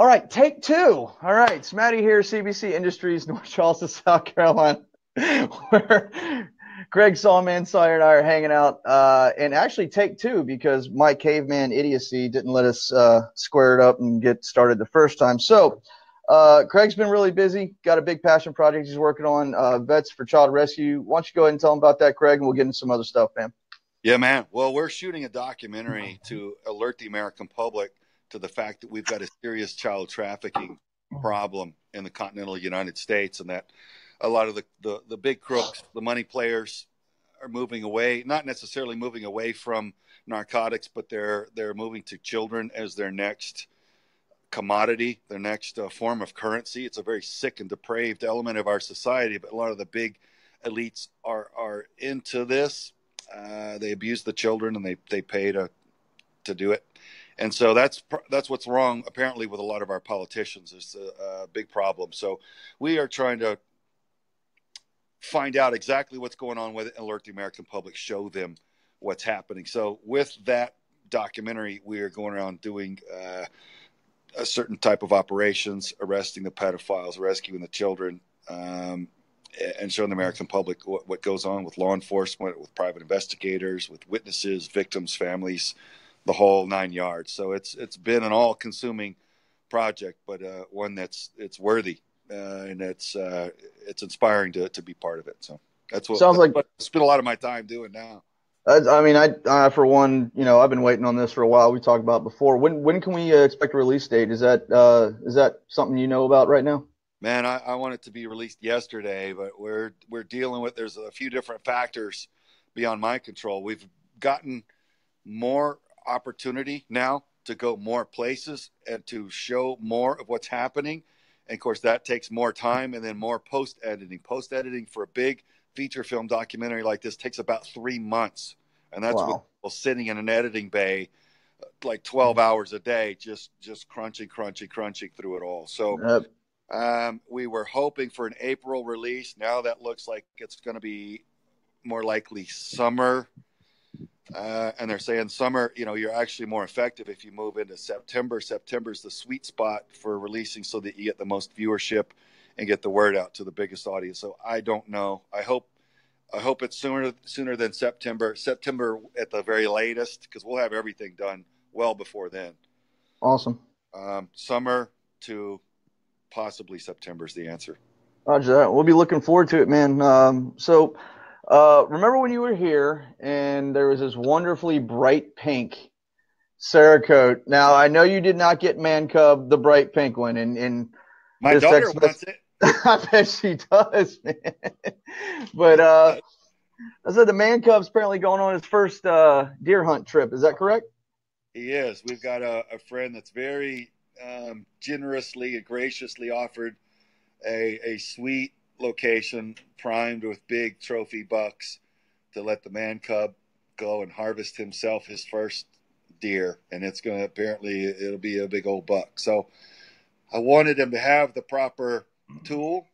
All right, take two. All right, it's Matty here, CBC Industries, North Charleston, South Carolina, where Greg, Sawman, Sawyer, and I are hanging out. And actually, take two because my caveman idiocy didn't let us square it up and get started the first time. So, Craig's been really busy, got a big passion project he's working on, Vets for Child Rescue. Why don't you go ahead and tell him about that, Craig, and we'll get into some other stuff, man. Yeah, man. Well, we're shooting a documentary to alert the American public to the fact that we've got a serious child trafficking problem in the continental United States, and that a lot of the big crooks, the money players, are moving away, not necessarily moving away from narcotics, but they're moving to children as their next commodity, their next form of currency. It's a very sick and depraved element of our society, but a lot of the big elites are into this. They abuse the children, and they pay to do it. And so that's what's wrong, apparently, with a lot of our politicians. It's a big problem. So we are trying to find out exactly what's going on with it and alert the American public, show them what's happening. So with that documentary, we are going around doing a certain type of operations, arresting the pedophiles, rescuing the children, and showing the American public what goes on with law enforcement, with private investigators, with witnesses, victims, families, the whole nine yards. So it's been an all-consuming project, but one it's worthy, and it's inspiring to be part of it. So that's what I spend a lot of my time doing now. I mean, I for one, I've been waiting on this for a while. We talked about it before. When can we expect a release date? Is that something you know about right now? Man, I want it to be released yesterday, but we're dealing with, there's a few different factors beyond my control. We've gotten more opportunity now to go more places and to show more of what's happening. And of course, that takes more time, and then more post-editing. Post-editing for a big feature film documentary like this takes about 3 months. And that's with people sitting in an editing bay like 12 hours a day, just crunching through it all. So we were hoping for an April release. Now that looks like it's going to be more likely summer. And they're saying summer, you're actually more effective if you move into September. September is the sweet spot for releasing so that you get the most viewership and get the word out to the biggest audience. So I don't know. I hope it's sooner than September. September at the very latest, because we'll have everything done well before then. Awesome. Summer to possibly September is the answer. Roger that. We'll be looking forward to it, man. So remember when you were here and there was this wonderfully bright pink Cerakote? Now, I know you did not get Man Cub, the bright pink one, and my daughter wants it. I bet she does, man. But I said the Man Cub's apparently going on his first deer hunt trip. Is that correct? He is. We've got a friend that's very generously and graciously offered a sweet location primed with big trophy bucks to let the Man Cub go and harvest himself his first deer. And it'll be a big old buck. So I wanted him to have the proper tool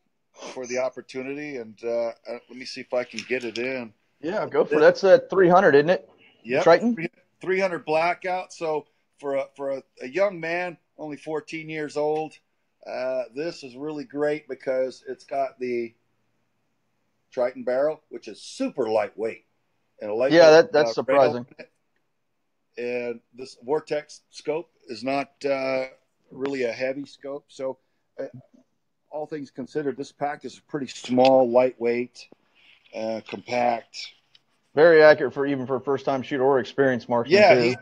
for the opportunity, and let me see if I can get it in. Yeah, go for it. That's at 300, isn't it? Yeah, Triton? 300 blackout. So for a young man, only 14 years old, this is really great because it's got the Triton barrel, which is super lightweight. And that's surprising. And this Vortex scope is not really a heavy scope. So all things considered, this pack is pretty small, lightweight, compact. Very accurate for a first-time shooter or experienced marksman. Yeah,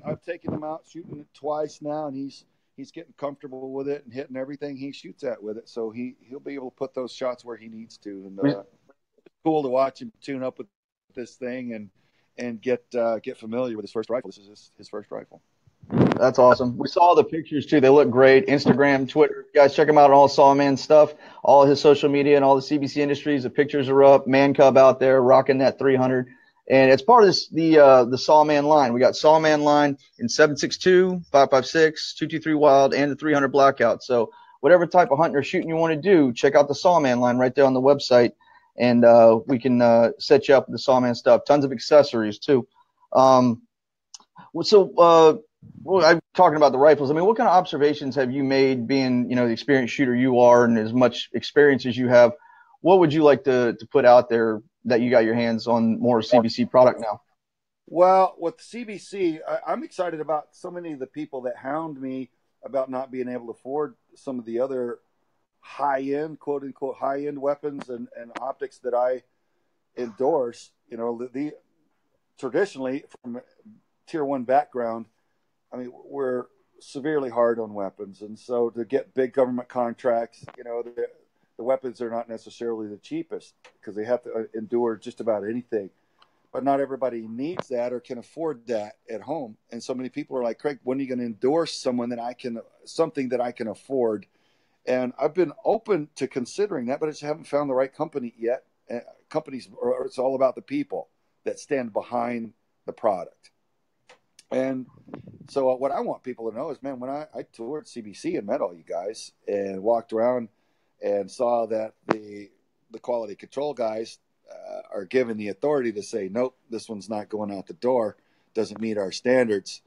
I've taken him out shooting it twice now, and he's getting comfortable with it and hitting everything he shoots at with it. So he'll be able to put those shots where he needs to. And it's cool to watch him tune up with this thing and get familiar with his first rifle. This is his first rifle. That's awesome. We saw the pictures too. They look great. Instagram, Twitter. Guys, check him out on all Sawman stuff, all his social media and all the CBC Industries. The pictures are up. Man Cub out there rocking that 300. And it's part of the Sawman line. We got Sawman line in 7.62, 5.56, 223 Wild, and the 300 Blackout. So whatever type of hunting or shooting you want to do, check out the Sawman line right there on the website, and we can set you up with the Sawman stuff. Tons of accessories too. So Well, I'm talking about the rifles. I mean, what kind of observations have you made being, the experienced shooter you are and as much experience as you have? What would you like to put out there that you got your hands on more CBC product now? Well, with CBC, I'm excited about so many of the people that hound me about not being able to afford some of the other high end, quote unquote, high end weapons and optics that I endorse. The traditionally from tier one background, I mean, we're severely hard on weapons. And so to get big government contracts, the weapons are not necessarily the cheapest because they have to endure just about anything. But not everybody needs that or can afford that at home. And so many people are like, Craig, when are you going to endorse something that I can afford? And I've been open to considering that, but I just haven't found the right company yet. Companies, or it's all about the people that stand behind the product. And so what I want people to know is, man, when I toured CBC and met all you guys and walked around and saw that the quality control guys are given the authority to say, nope, this one's not going out the door, doesn't meet our standards.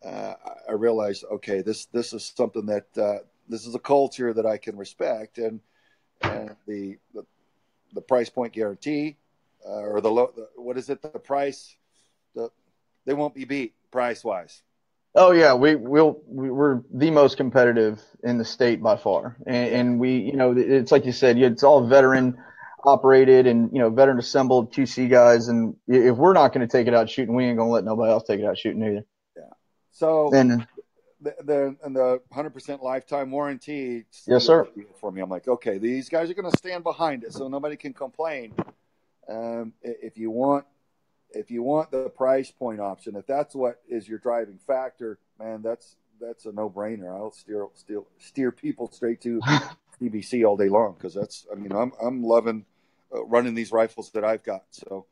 I realized, okay, this is something that this is a culture that I can respect, and the price point guarantee, or what is it? The price, they won't be beat price wise. Oh yeah, we're the most competitive in the state by far, and we, it's like you said, it's all veteran operated and veteran assembled QC guys, and if we're not going to take it out shooting, we ain't going to let nobody else take it out shooting either. Yeah. So and the 100% lifetime warranty, yes sir, for me, I'm like, okay, these guys are going to stand behind it, so nobody can complain. If you want the price point option, if that's what is your driving factor, man, that's a no-brainer. I'll steer people straight to CBC all day long, because I'm loving running these rifles that I've got. So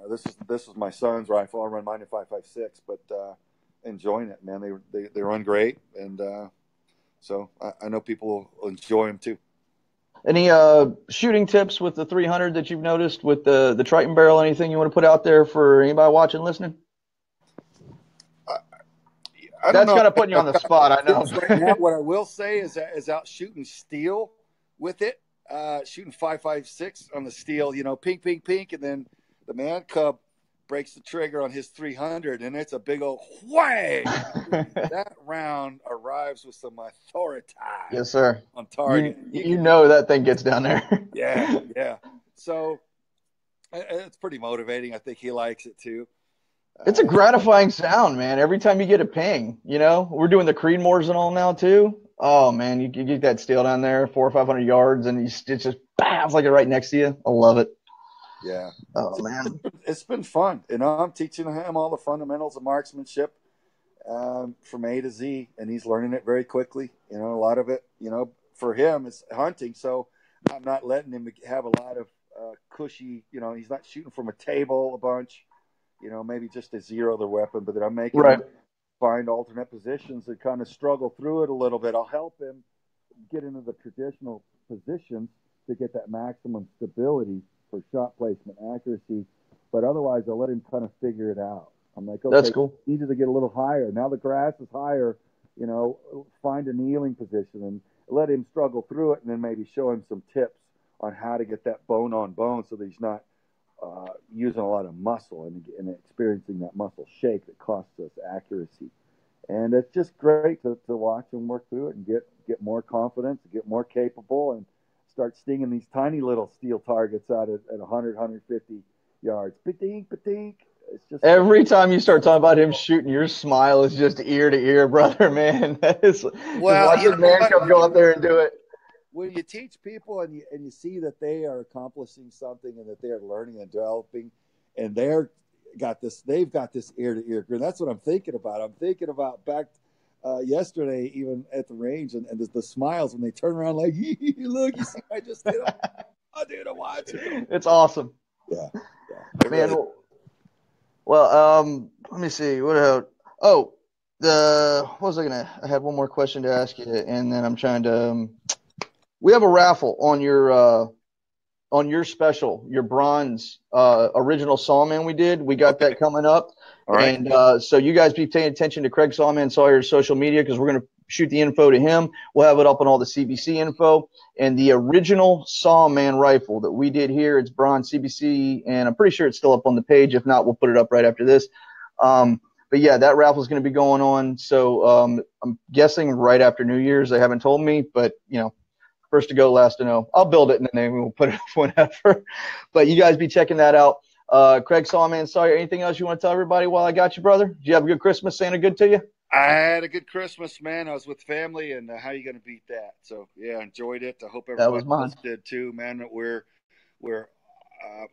this is my son's rifle. I run mine in 5.56, but enjoying it, man. They run great, and so I know people will enjoy them too. Any shooting tips with the 300 that you've noticed with the Triton barrel? Anything you want to put out there for anybody watching, listening? I don't know. That's kind of putting you on the spot, I know. Right now, what I will say is out shooting steel with it, shooting 5.56 on the steel, pink, pink, pink, and then the man cub breaks the trigger on his 300, and it's a big old whang. That round arrives with some authority. Yes, sir. On target. You know that thing gets down there. Yeah. So it's pretty motivating. I think he likes it too. It's a gratifying sound, man. Every time you get a ping, we're doing the Creedmoors and all now too. Oh man, you get that steel down there, 400 or 500 yards, and it's just bam, it's like it right next to you. I love it. Yeah. Oh man, it's been fun. I'm teaching him all the fundamentals of marksmanship from A to Z, and he's learning it very quickly. A lot of it, for him, it's hunting. So I'm not letting him have a lot of cushy. He's not shooting from a table a bunch. Maybe just to zero the weapon, but then I'm making him find alternate positions and kind of struggle through it a little bit. I'll help him get into the traditional positions to get that maximum stability for shot placement accuracy. But otherwise, I'll let him kind of figure it out. I'm like, okay, that's cool. Needed to get a little higher. Now the grass is higher, find a kneeling position and let him struggle through it, and then maybe show him some tips on how to get that bone on bone so that he's not using a lot of muscle and experiencing that muscle shake that costs us accuracy. And it's just great to watch him work through it and get more confidence, get more capable, and start stinging these tiny little steel targets out at 100, 150 yards. Patink, patink. It's just every time you start talking about him shooting, your smile is just ear to ear, brother, man. That is, well, just watch a man come go out there and do it. When you teach people and you see that they are accomplishing something and that they are learning and developing, and they've got this ear to ear grin. That's what I'm thinking about. I'm thinking about back yesterday, even at the range, and the smiles when they turn around like, look, you see, I just did it. Oh, dude, I'm watching. It's awesome. Yeah. Man. Really... Well, let me see. What else? Oh, what was I I had one more question to ask you, and then I'm trying to. We have a raffle on your special, your bronze original Sawman we did. We got that coming up, All right. And so you guys be paying attention to Craig Sawman Sawyer's social media because we're going to shoot the info to him. We'll have it up on all the CBC info. And the original Sawman rifle that we did here, it's bronze CBC, and I'm pretty sure it's still up on the page. If not, we'll put it up right after this. But yeah, that raffle is going to be going on. So I'm guessing right after New Year's. They haven't told me, but first to go, last to know. I'll build it and then we'll put it up whenever. But you guys be checking that out. Craig Sawman Sawyer, anything else you want to tell everybody while I got you, brother? Did you have a good Christmas? Santa good to you? I had a good Christmas, man. I was with family, and how you going to beat that? So yeah, enjoyed it. I hope everybody else did too, man. We're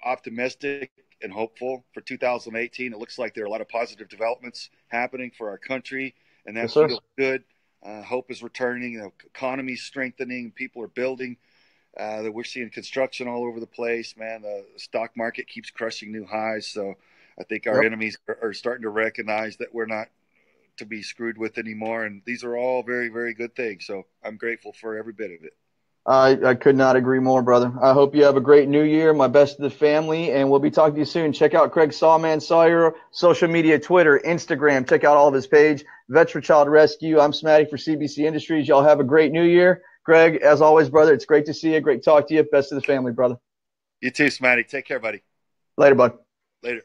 optimistic and hopeful for 2018. It looks like there are a lot of positive developments happening for our country, and that feels good. Hope is returning. The economy's strengthening. People are building. That we're seeing construction all over the place, man. The stock market keeps crushing new highs. So I think our enemies are starting to recognize that we're not to be screwed with anymore. And these are all very, very good things. So I'm grateful for every bit of it. I could not agree more, brother. I hope you have a great new year. My best to the family, and we'll be talking to you soon. Check out Craig Sawman Sawyer, social media, Twitter, Instagram. Check out all of his page. Vets for Child Rescue. I'm Smatty for CBC Industries. Y'all have a great new year. Greg, as always, brother, it's great to see you. Great to talk to you. Best to the family, brother. You too, Smatty. Take care, buddy. Later, bud. Later.